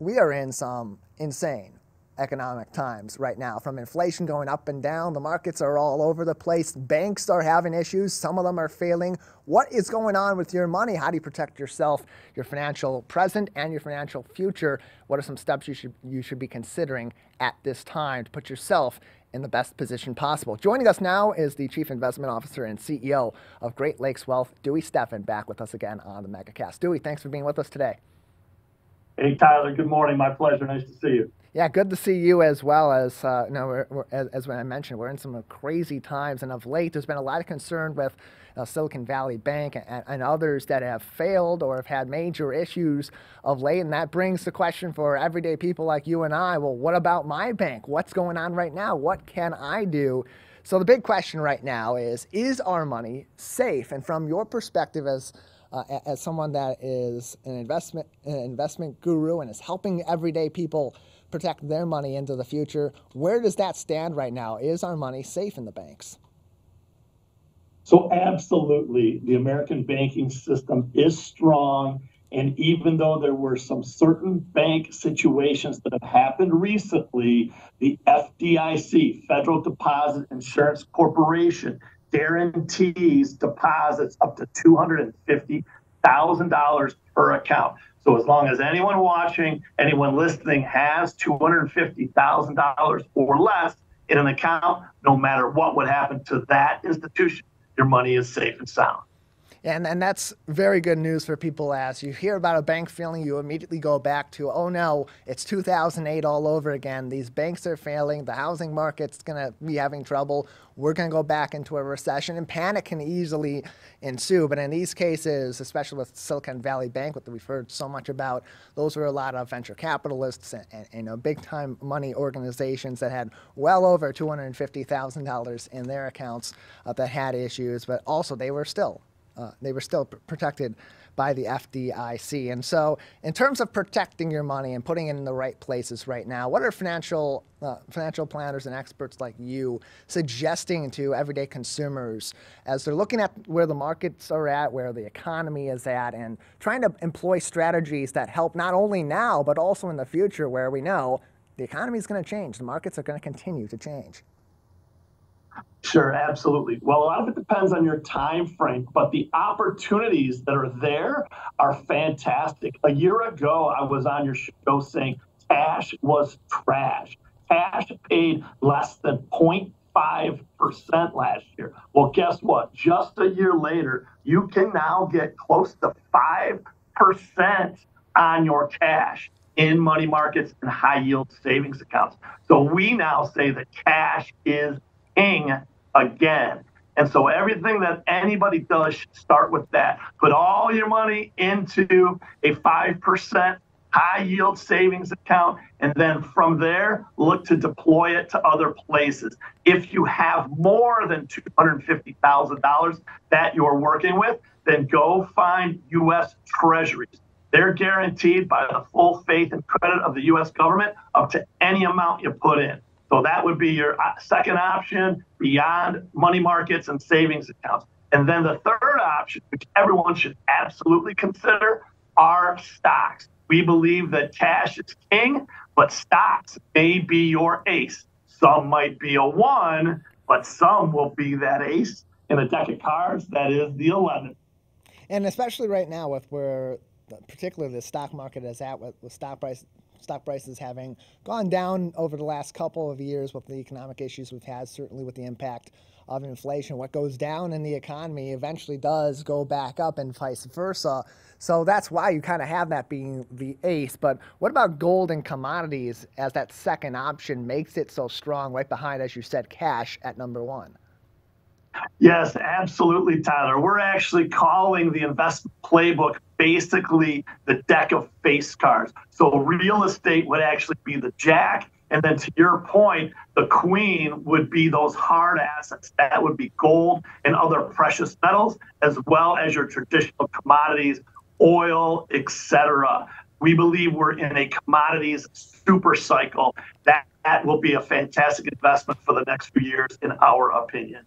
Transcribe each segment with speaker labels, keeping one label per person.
Speaker 1: we are in some insane economic times right now, from inflation going up and down. The markets are all over the place. Banks are having issues. Some of them are failing. What is going on with your money? How do you protect yourself, your financial present and your financial future? What are some steps you should be considering at this time to put yourself in the best position possible? Joining us now is the Chief Investment Officer and CEO of Great Lakes Wealth, Dewey Steffen, back with us again on the Megacast. Dewey, thanks for being with us today.
Speaker 2: Hey, Tyler. Good morning. My pleasure. Nice to see you.
Speaker 1: Yeah, good to see you as well. As as I mentioned, we're in some crazy times, and of late, there's been a lot of concern with Silicon Valley Bank and others that have failed or have had major issues of late. And that brings the question for everyday people like you and I, well, what about my bank? What's going on right now? What can I do? So the big question right now is our money safe? And from your perspective as someone that is an investment guru and is helping everyday people protect their money into the future, where does that stand right now? Is our money safe in the banks?
Speaker 2: So absolutely, the American banking system is strong. And even though there were some certain bank situations that have happened recently, the FDIC, Federal Deposit Insurance Corporation, guarantees deposits up to $250,000 per account. So as long as anyone watching, anyone listening has $250,000 or less in an account, no matter what would happen to that institution, your money is safe and sound.
Speaker 1: And that's very good news for people. As you hear about a bank failing, you immediately go back to, oh no, it's 2008 all over again. These banks are failing. The housing market's going to be having trouble. We're going to go back into a recession, and panic can easily ensue. But in these cases, especially with Silicon Valley Bank, what we've heard so much about, those were a lot of venture capitalists and big-time money organizations that had well over $250,000 in their accounts that had issues, but also they were still protected by the FDIC. And so in terms of protecting your money and putting it in the right places right now, what are financial planners and experts like you suggesting to everyday consumers as they're looking at where the markets are at, where the economy is at, and trying to employ strategies that help not only now, but also in the future, where we know the economy is going to change, the markets are going to continue to change?
Speaker 2: Sure, absolutely. Well, a lot of it depends on your time frame, but the opportunities that are there are fantastic. A year ago, I was on your show saying cash was trash. Cash paid less than 0.5% last year. Well, guess what? Just a year later, you can now get close to 5% on your cash in money markets and high yield savings accounts. So we now say that cash is king again. And so everything that anybody does should start with that. Put all your money into a 5% high yield savings account, and then from there, look to deploy it to other places. If you have more than $250,000 that you're working with, then go find U.S. Treasuries. They're guaranteed by the full faith and credit of the U.S. government up to any amount you put in. So that would be your second option beyond money markets and savings accounts. And then the third option, which everyone should absolutely consider, are stocks. We believe that cash is king, but stocks may be your ace. Some might be a 1, but some will be that ace in a deck of cards that is the 11.
Speaker 1: And especially right now with where particularly the stock market is at, with stock prices having gone down over the last couple of years with the economic issues we've had, certainly with the impact of inflation. What goes down in the economy eventually does go back up and vice versa. So that's why you kind of have that being the ace. But what about gold and commodities as that second option makes it so strong right behind, as you said, cash at number 1?
Speaker 2: Yes, absolutely, Tyler. We're actually calling the investment playbook basically the deck of face cards. So real estate would actually be the jack. And then to your point, the queen would be those hard assets. That would be gold and other precious metals, as well as your traditional commodities, oil, etc. We believe we're in a commodities super cycle. That will be a fantastic investment for the next few years, in our opinion.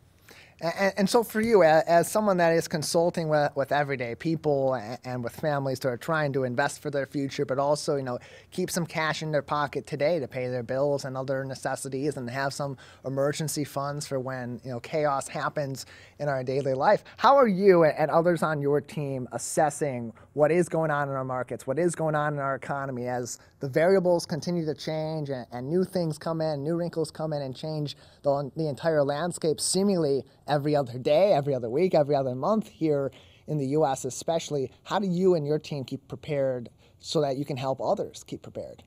Speaker 1: And so for you, as someone that is consulting with everyday people and with families that are trying to invest for their future, but also, keep some cash in their pocket today to pay their bills and other necessities and have some emergency funds for when, chaos happens in our daily life. How are you and others on your team assessing what is going on in our markets, what is going on in our economy as the variables continue to change and new things come in, new wrinkles come in and change the entire landscape seemingly every other day, every other week, every other month here in the U.S. especially? How do you and your team keep prepared so that you can help others keep prepared?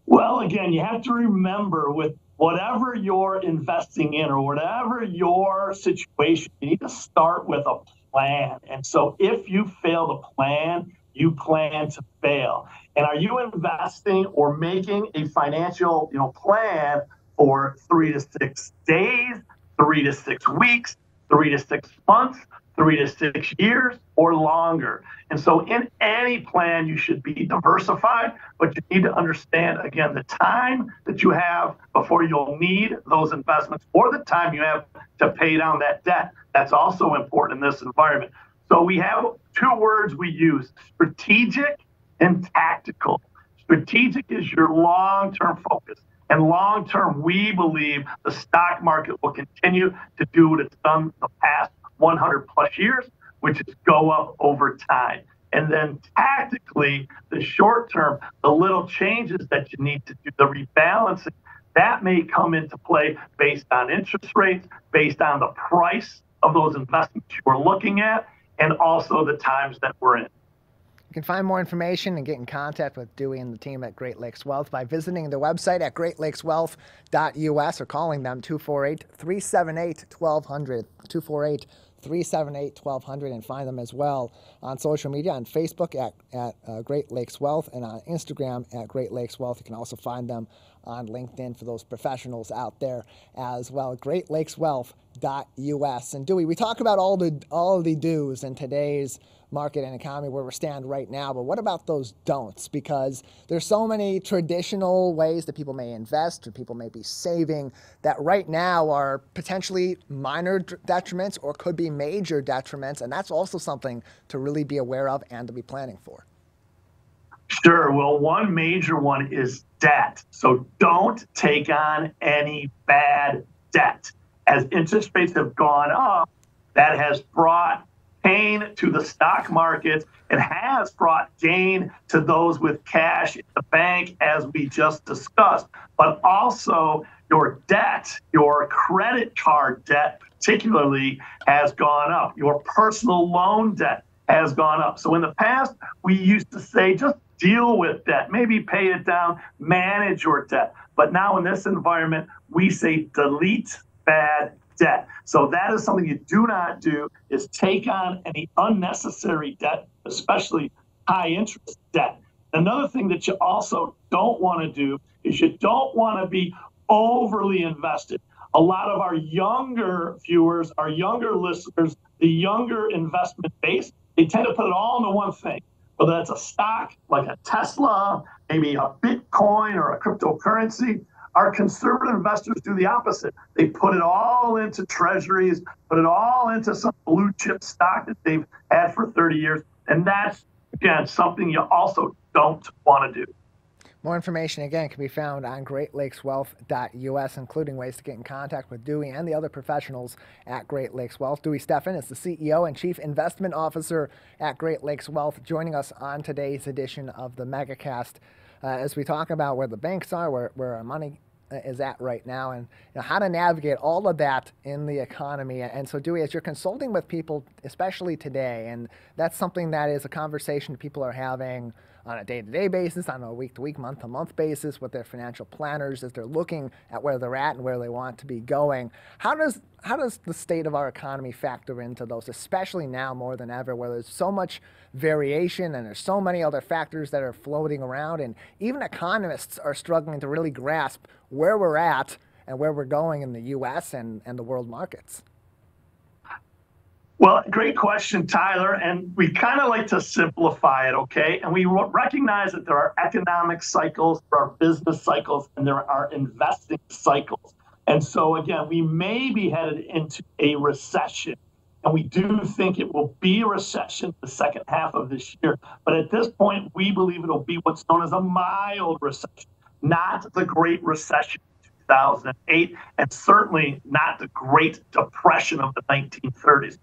Speaker 2: Well, again, you have to remember with whatever you're investing in or whatever your situation, you need to start with a plan. And so if you fail to plan, you plan to fail. And are you investing or making a financial, plan for 3 to 6 days, 3 to 6 weeks, 3 to 6 months, 3 to 6 years, or longer? And so in any plan, you should be diversified, but you need to understand, again, the time that you have before you'll need those investments or the time you have to pay down that debt. That's also important in this environment. So we have 2 words we use: strategic and tactical. Strategic is your long-term focus. And long-term, we believe the stock market will continue to do what it's done the past 100 plus years, which is go up over time. And then tactically, the short term, the little changes that you need to do, the rebalancing, that may come into play based on interest rates, based on the price of those investments you are looking at, and also the times that we're in.
Speaker 1: You can find more information and get in contact with Dewey and the team at Great Lakes Wealth by visiting their website at greatlakeswealth.us or calling them 248-378-1200, 248-378-1200, and find them as well on social media, on Facebook at Great Lakes Wealth and on Instagram at Great Lakes Wealth. You can also find them on LinkedIn for those professionals out there as well. greatlakeswealth.us. And Dewey, we talk about all the do's in today's market and economy where we stand right now, but what about those don'ts? Because there's so many traditional ways that people may invest or people may be saving that right now are potentially minor detriments or could be major detriments, and that's also something to really be aware of and to be planning for.
Speaker 2: Sure. Well, one major one is debt. So don't take on any bad debt. As interest rates have gone up, that has brought pain to the stock market. It has brought gain to those with cash in the bank, as we just discussed. But also your debt, your credit card debt particularly, has gone up. Your personal loan debt has gone up. So in the past, we used to say, just deal with debt, maybe pay it down, manage your debt. But now in this environment, we say delete bad debt. So that is something you do not do, is take on any unnecessary debt, especially high interest debt. Another thing that you also don't want to do is you don't want to be overly invested. A lot of our younger viewers, our younger listeners, the younger investment base, they tend to put it all into one thing. Whether that's a stock like a Tesla, maybe a Bitcoin or a cryptocurrency. Our conservative investors do the opposite. They put it all into treasuries, put it all into some blue chip stock that they've had for 30 years. And that's, again, something you also don't want to do.
Speaker 1: More information, again, can be found on greatlakeswealth.us, including ways to get in contact with Dewey and the other professionals at Great Lakes Wealth. Dewey Steffen is the CEO and Chief Investment Officer at Great Lakes Wealth, joining us on today's edition of the Megacast as we talk about where the banks are, where our money is at right now, and how to navigate all of that in the economy. And so, Dewey, as you're consulting with people, especially today, and that's something that is a conversation people are having on a day-to-day basis, on a week-to-week, month-to-month basis with their financial planners as they're looking at where they're at and where they want to be going. How does the state of our economy factor into those, especially now more than ever, where there's so much variation and there's so many other factors that are floating around, and even economists are struggling to really grasp where we're at and where we're going in the U.S. and the world markets?
Speaker 2: Well, great question, Tyler. And we kind of like to simplify it, okay? And we recognize that there are economic cycles, there are business cycles, and there are investing cycles. And so, again, we may be headed into a recession. And we do think it will be a recession the second half of this year. But at this point, we believe it'll be what's known as a mild recession, not the Great Recession of 2008, and certainly not the Great Depression of the 1930s.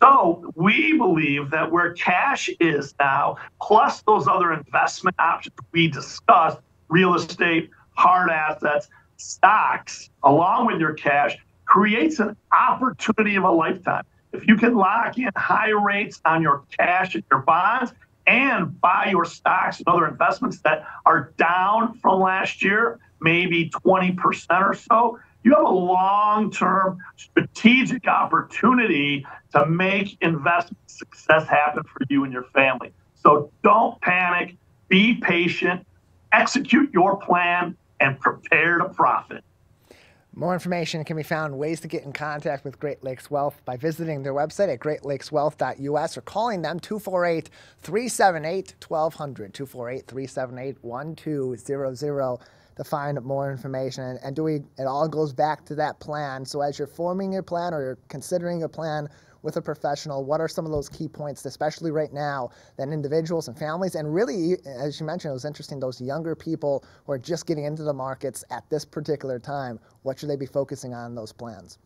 Speaker 2: So we believe that where cash is now, plus those other investment options we discussed, real estate, hard assets, stocks, along with your cash, creates an opportunity of a lifetime. If you can lock in high rates on your cash and your bonds and buy your stocks and other investments that are down from last year, maybe 20% or so, you have a long-term strategic opportunity to make investment success happen for you and your family. So don't panic, be patient, execute your plan, and prepare to profit.
Speaker 1: More information can be found, ways to get in contact with Great Lakes Wealth, by visiting their website at greatlakeswealth.us or calling them 248-378-1200, 248-378-1200 to find more information. And Dewey, it all goes back to that plan. So as you're forming your plan or you're considering a plan with a professional, what are some of those key points, especially right now, that individuals and families, and really, as you mentioned, it was interesting, those younger people who are just getting into the markets at this particular time, what should they be focusing on in those plans?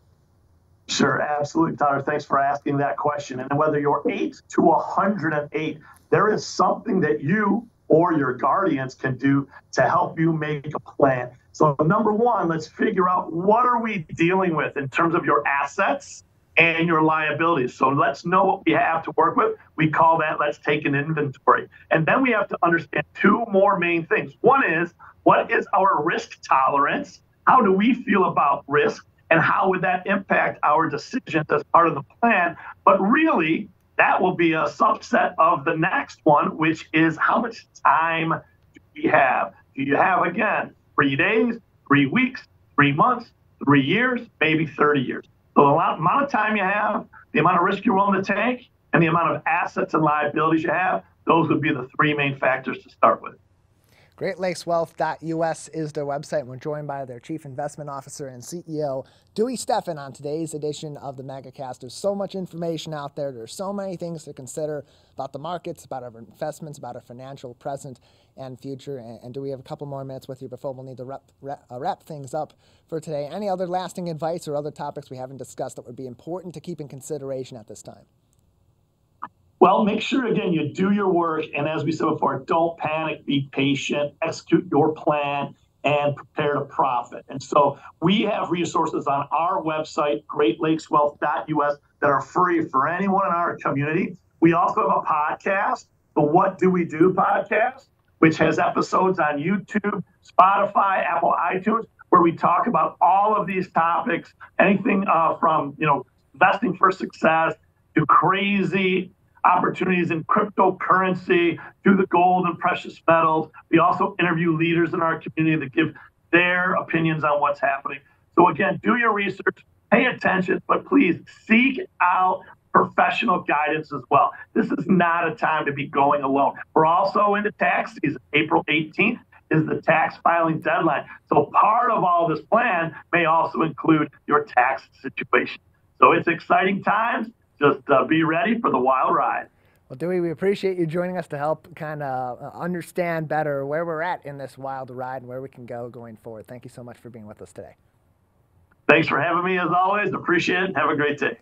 Speaker 2: Sure, absolutely, Tyler. Thanks for asking that question. And whether you're 8 to 108, there is something that you or your guardians can do to help you make a plan. So number one, let's figure out what are we dealing with in terms of your assets and your liabilities. So let's know what we have to work with. We call that, let's take an inventory. And then we have to understand two more main things. One is, what is our risk tolerance? How do we feel about risk? And how would that impact our decisions as part of the plan? But really, that will be a subset of the next one, which is how much time do we have? Do you have, again, 3 days, 3 weeks, 3 months, 3 years, maybe 30 years? So the amount of time you have, the amount of risk you're willing to take, and the amount of assets and liabilities you have, those would be the 3 main factors to start with.
Speaker 1: GreatLakesWealth.us is their website, and we're joined by their Chief Investment Officer and CEO, Dewey Steffen, on today's edition of the Megacast. There's so much information out there. There's so many things to consider about the markets, about our investments, about our financial present and future. And do we have a couple more minutes with you before we'll need to wrap things up for today? Any other lasting advice or other topics we haven't discussed that would be important to keep in consideration at this time?
Speaker 2: Well, make sure, again, you do your work. And as we said before, don't panic, be patient, execute your plan, and prepare to profit. And so we have resources on our website, greatlakeswealth.us, that are free for anyone in our community. We also have a podcast, the What Do We Do podcast, which has episodes on YouTube, Spotify, Apple, iTunes, where we talk about all of these topics, anything from, investing for success to crazy opportunities in cryptocurrency, to the gold and precious metals. We also interview leaders in our community that give their opinions on what's happening. So again, do your research, pay attention, but please seek out professional guidance as well. This is not a time to be going alone. We're also into tax season. April 18th is the tax filing deadline. So part of all this plan may also include your tax situation. So it's exciting times. Just be ready for the wild ride.
Speaker 1: Well, Dewey, we appreciate you joining us to help kind of understand better where we're at in this wild ride and where we can go going forward. Thank you so much for being with us today.
Speaker 2: Thanks for having me, as always. Appreciate it. Have a great day.